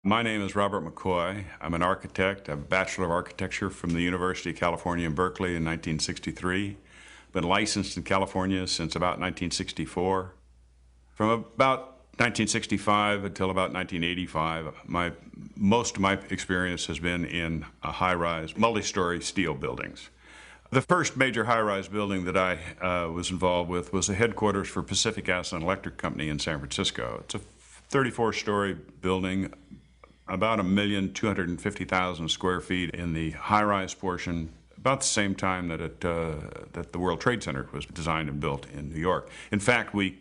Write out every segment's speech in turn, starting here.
My name is Robert McCoy. I'm an architect. I have a Bachelor of Architecture from the University of California in Berkeley in 1963. Been licensed in California since about 1964. From about 1965 until about 1985, most of my experience has been in high-rise, multi-story steel buildings. The first major high-rise building that I was involved with was the headquarters for Pacific Gas and Electric Company in San Francisco. It's a 34-story building, about 1,250,000 square feet in the high-rise portion, about the same time that that the World Trade Center was designed and built in New York. In fact, we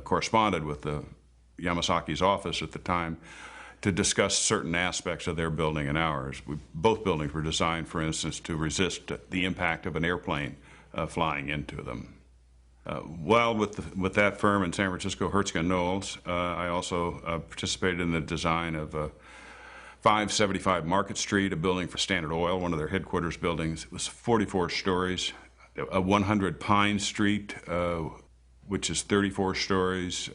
corresponded with the Yamasaki's office at the time to discuss certain aspects of their building and ours. Both buildings were designed, for instance, to resist the impact of an airplane flying into them. While with that firm in San Francisco, Hertzka Knowles, I also participated in the design of 575 Market Street, a building for Standard Oil, one of their headquarters buildings. It was 44 stories. 100 Pine Street, which is 34 stories.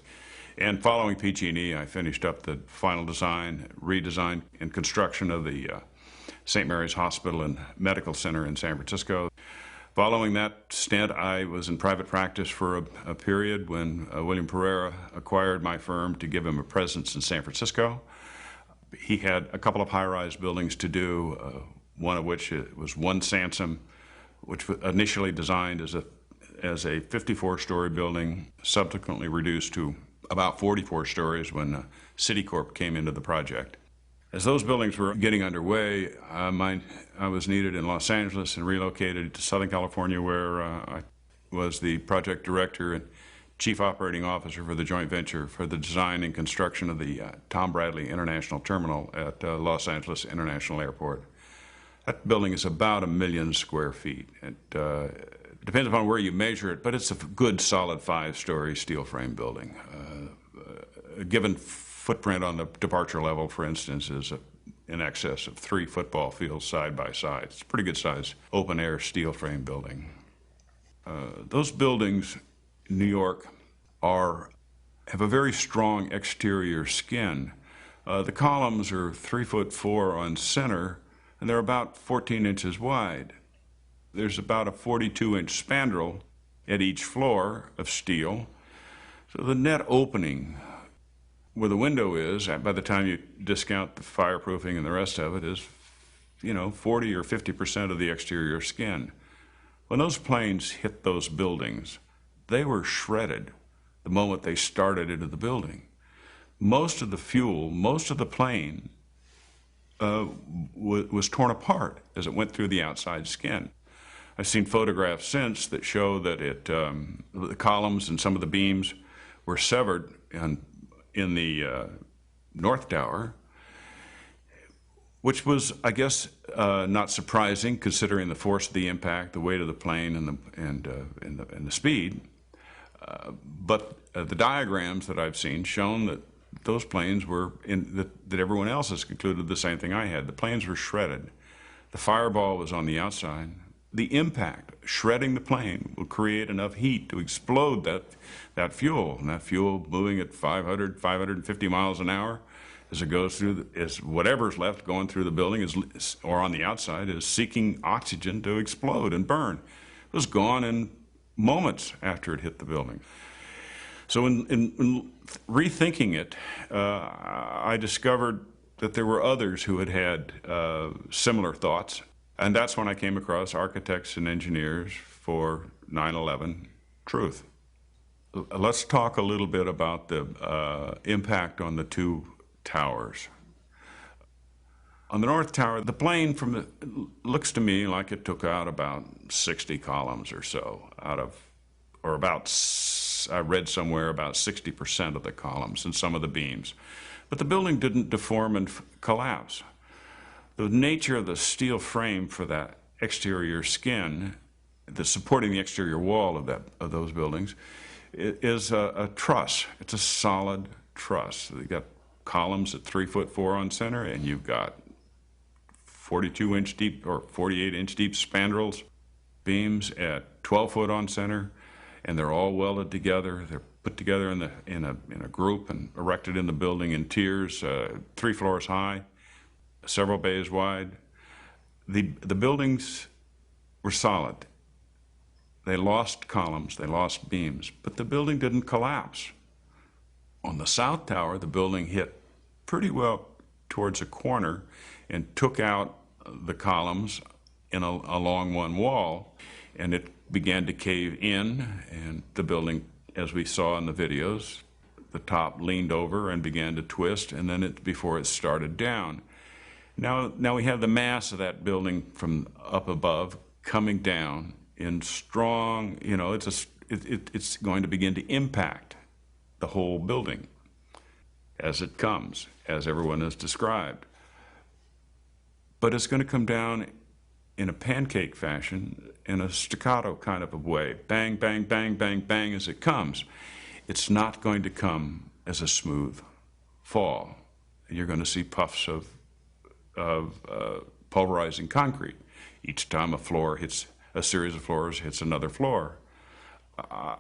And following PG&E, I finished up the final design, redesign, and construction of the St. Mary's Hospital and Medical Center in San Francisco. Following that stint, I was in private practice for a period when William Pereira acquired my firm to give him a presence in San Francisco. He had a couple of high-rise buildings to do, one of which was One Sansom, which was initially designed as a 54-story building, subsequently reduced to about 44 stories when Citicorp came into the project. As those buildings were getting underway, I was needed in Los Angeles and relocated to Southern California, where I was the project director and chief operating officer for the joint venture for the design and construction of the Tom Bradley International Terminal at Los Angeles International Airport. That building is about 1 million square feet. It depends upon where you measure it, but it's a good, solid 5-story steel frame building. A given footprint on the departure level, for instance, is in excess of 3 football fields side by side. It's a pretty good size open-air steel frame building. Those buildings in New York have a very strong exterior skin. The columns are 3'4" on center, and they're about 14 inches wide. There's about a 42-inch spandrel at each floor of steel. So the net opening where the window is, by the time you discount the fireproofing and the rest of it, is 40 or 50% of the exterior skin. When those planes hit those buildings, they were shredded the moment they started into the building. Most of the fuel, most of the plane was torn apart as it went through the outside skin. I've seen photographs since that show that the columns and some of the beams were severed in the North Tower, which was, I guess, not surprising considering the force of the impact, the weight of the plane, and the speed. But the diagrams that I've seen shown that those planes were that everyone else has concluded the same thing I had. The planes were shredded. The fireball was on the outside. The impact, shredding the plane, will create enough heat to explode that fuel. And that fuel moving at 550 miles an hour as it goes through, as whatever's left going through the building or on the outside is seeking oxygen to explode and burn. It was gone in moments after it hit the building. So in rethinking it, I discovered that there were others who had similar thoughts. And that's when I came across Architects and Engineers for 9/11 Truth. Let's talk a little bit about the impact on the 2 towers. On the North Tower, the plane looks to me like it took out about 60 columns or so I read somewhere about 60% of the columns and some of the beams. But the building didn't deform and collapse. The nature of the steel frame for that exterior skin, supporting the exterior wall of those buildings, is a truss. It's a solid truss. You've got columns at 3'4" on center, and you've got 42-inch deep or 48-inch deep spandrels, beams at 12 foot on center, and they're all welded together. They're put together in a group and erected in the building in tiers, 3 floors high, several bays wide. The buildings were solid. They lost columns, they lost beams, but the building didn't collapse. On the south tower, the building hit pretty well towards a corner and took out the columns along one wall, and it began to cave in, and the building, as we saw in the videos, the top leaned over and began to twist, and then before it started down. Now we have the mass of that building from up above coming down in strong, it's going to begin to impact the whole building as it comes, as everyone has described. But it's going to come down in a pancake fashion, in a staccato kind of a way, bang, bang, bang, bang, bang as it comes. It's not going to come as a smooth fall. You're going to see puffs of pulverizing concrete. Each time a series of floors hits another floor.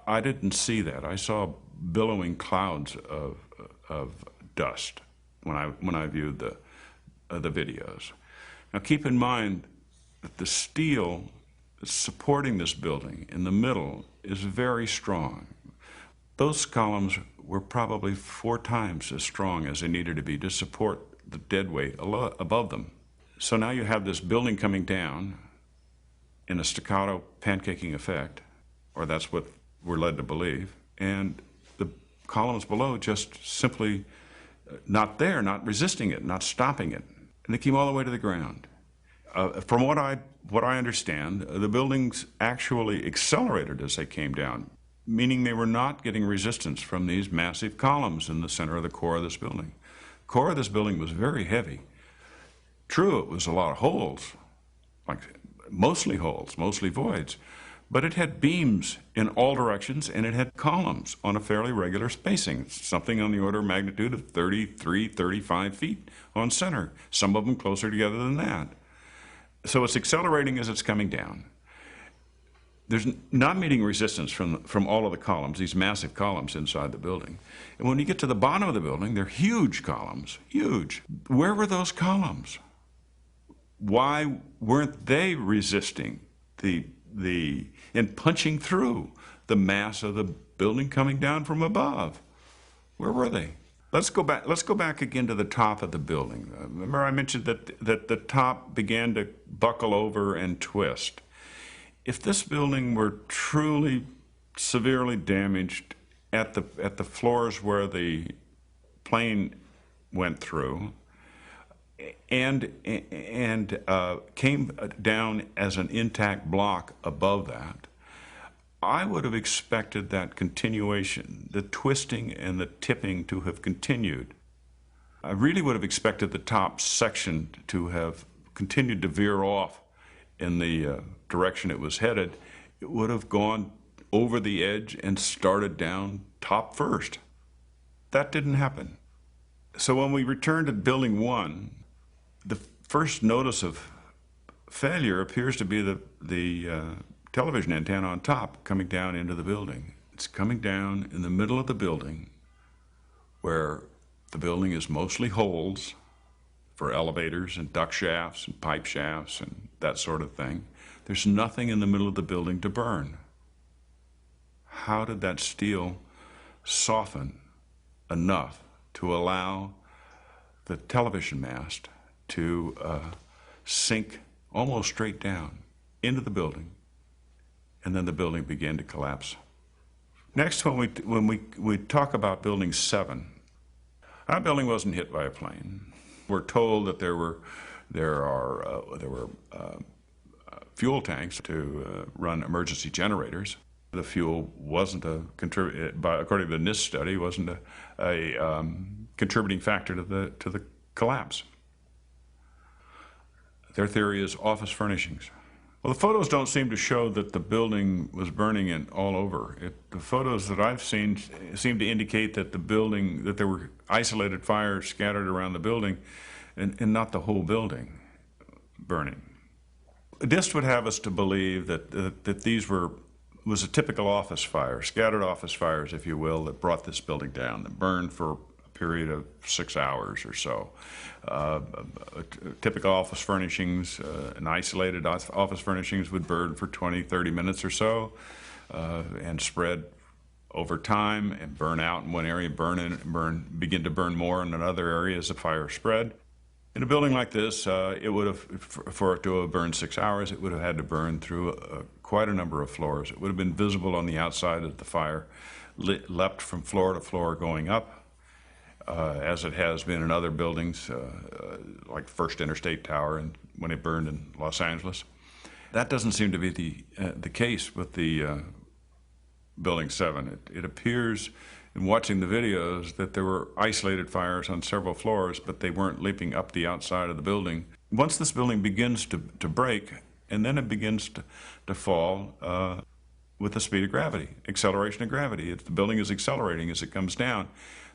I didn't see that. I saw billowing clouds of dust when I viewed the videos. Now keep in mind that the steel that's supporting this building in the middle is very strong. Those columns were probably 4 times as strong as they needed to be to support the dead weight above them. So now you have this building coming down in a staccato pancaking effect, or that's what we're led to believe, and the columns below just simply not there, not resisting it, not stopping it. And they came all the way to the ground. From what I understand, the buildings actually accelerated as they came down, meaning they were not getting resistance from these massive columns in the center of the core of this building. The core of this building was very heavy. True, it was a lot of holes, mostly holes, mostly voids, but it had beams in all directions, and it had columns on a fairly regular spacing, something on the order of magnitude of 33, 35 feet on center, some of them closer together than that. So it's accelerating as it's coming down. There's not meeting resistance from all of the columns, these massive columns inside the building. And when you get to the bottom of the building, they're huge columns, huge. Where were those columns? Why weren't they resisting and punching through the mass of the building coming down from above? Where were they? Let's go back again to the top of the building. Remember I mentioned that the top began to buckle over and twist. If this building were truly severely damaged at the floors where the plane went through, and came down as an intact block above that, I would have expected that continuation, the twisting and the tipping to have continued. I really would have expected the top section to have continued to veer off in the direction it was headed. It would have gone over the edge and started down top first. That didn't happen. So when we returned to building 1, the first notice of failure appears to be the television antenna on top coming down into the building. It's coming down in the middle of the building where the building is mostly holes for elevators and duct shafts and pipe shafts and that sort of thing. There's nothing in the middle of the building to burn. How did that steel soften enough to allow the television mast to sink almost straight down into the building, and then the building began to collapse? Next, when we talk about building 7, our building wasn't hit by a plane. We're told that there were fuel tanks to run emergency generators. The fuel wasn't according to the NIST study, wasn't a contributing factor to the collapse. Their theory is office furnishings. Well, the photos don't seem to show that the building was burning all over. The photos that I've seen seem to indicate that that there were isolated fires scattered around the building and not the whole building burning. This would have us to believe that these were was a typical office fire, scattered office fires, if you will, that brought this building down, that burned for a period of 6 hours or so. Typical office furnishings and isolated office furnishings would burn for 20, 30 minutes or so and spread over time and burn out in one area, begin to burn more in another area as the fire spread. In a building like this, it would have, for it to have burned 6 hours, it would have had to burn through quite a number of floors. It would have been visible on the outside of the fire, leapt from floor to floor going up, as it has been in other buildings, like First Interstate Tower and when it burned in Los Angeles. That doesn't seem to be the case with the Building 7. It appears in watching the videos that there were isolated fires on several floors, but they weren't leaping up the outside of the building. Once this building begins to break, and then it begins to fall with the speed of gravity, acceleration of gravity. The building is accelerating as it comes down.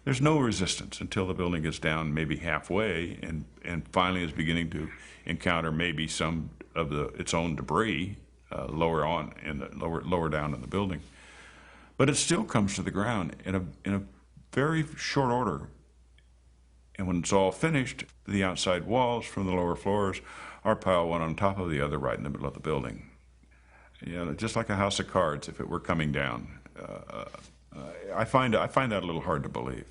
There's no resistance until the building gets down maybe halfway and finally is beginning to encounter maybe some of its own debris lower down in the building. But it still comes to the ground in a very short order. And when it's all finished, the outside walls from the lower floors are piled one on top of the other right in the middle of the building. You know, just like a house of cards if it were coming down. I find that a little hard to believe.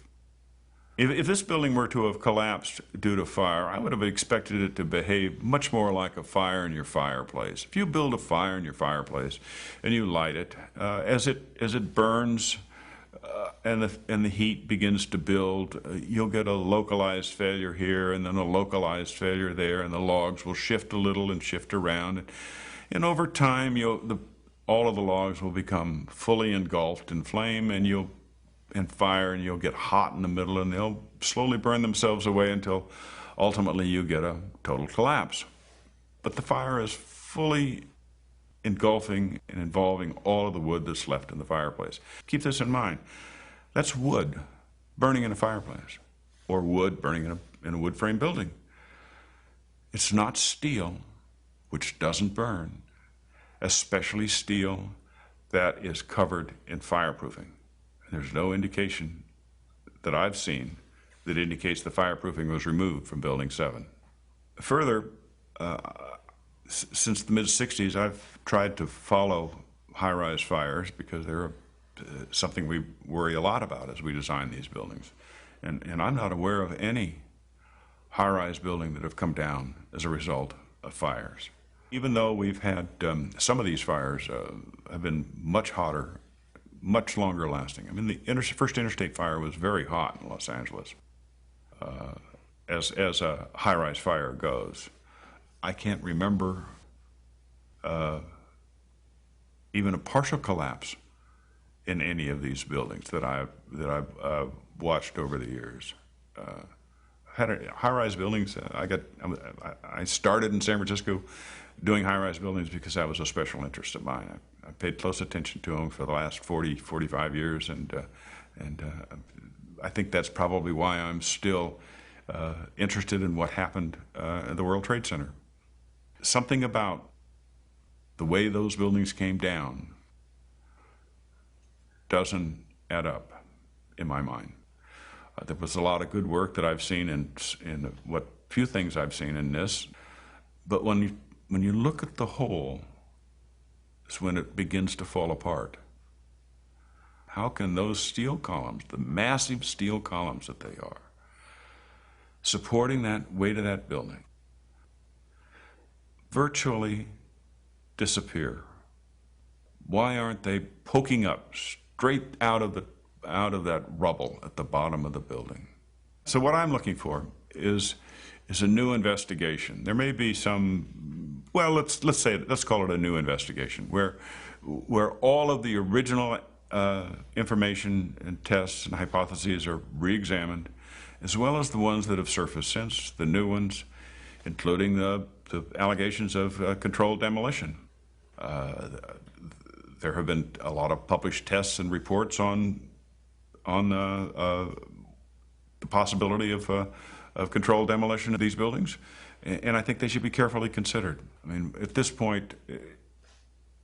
If this building were to have collapsed due to fire, I would have expected it to behave much more like a fire in your fireplace. If you build a fire in your fireplace and you light it, as it burns and the heat begins to build, you'll get a localized failure here and then a localized failure there, and the logs will shift a little and shift around. And over time, all of the logs will become fully engulfed in flame, and you'll get hot in the middle, and they'll slowly burn themselves away until ultimately you get a total collapse. But the fire is fully engulfing and involving all of the wood that's left in the fireplace. Keep this in mind. That's wood burning in a fireplace, or wood burning in a wood frame building. It's not steel, which doesn't burn, especially steel that is covered in fireproofing. There's no indication that I've seen that indicates the fireproofing was removed from Building 7. Further, since the mid-'60s, I've tried to follow high-rise fires because they're something we worry a lot about as we design these buildings. And I'm not aware of any high-rise building that have come down as a result of fires. Even though we've had some of these fires have been much hotter, much longer lasting. I mean, the First Interstate fire was very hot in Los Angeles, as a high-rise fire goes. I can't remember even a partial collapse in any of these buildings that I've watched over the years. High-rise buildings. I started in San Francisco doing high-rise buildings because that was a special interest of mine. I paid close attention to them for the last 45 years, and I think that's probably why I'm still interested in what happened at the World Trade Center. Something about the way those buildings came down doesn't add up in my mind. There was a lot of good work that I've seen in what few things I've seen in this, but when you look at the whole, it's when it begins to fall apart. How can those steel columns, the massive steel columns that they are, supporting that weight of that building, virtually disappear? Why aren't they poking up straight out of that rubble at the bottom of the building? So what I'm looking for is a new investigation. There may be some, well, let's call it a new investigation where all of the original information and tests and hypotheses are re-examined, as well as the ones that have surfaced since, the new ones, including the allegations of controlled demolition. There have been a lot of published tests and reports on the possibility of controlled demolition of these buildings, and I think they should be carefully considered. I mean, at this point,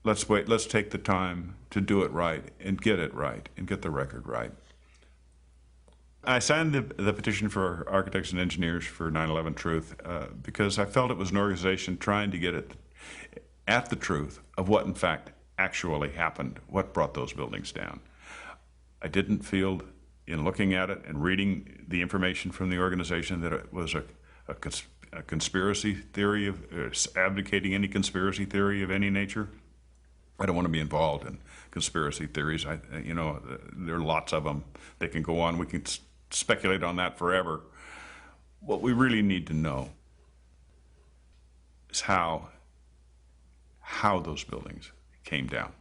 let's wait, let's take the time to do it right and get the record right. I signed the petition for architects and engineers for 9/11 Truth because I felt it was an organization trying to get at the truth of what in fact actually happened, what brought those buildings down. I didn't feel, in looking at it and reading the information from the organization, that it was a conspiracy theory of advocating any conspiracy theory of any nature. I don't want to be involved in conspiracy theories. There are lots of them. They can go on. We can speculate on that forever. What we really need to know is how those buildings came down.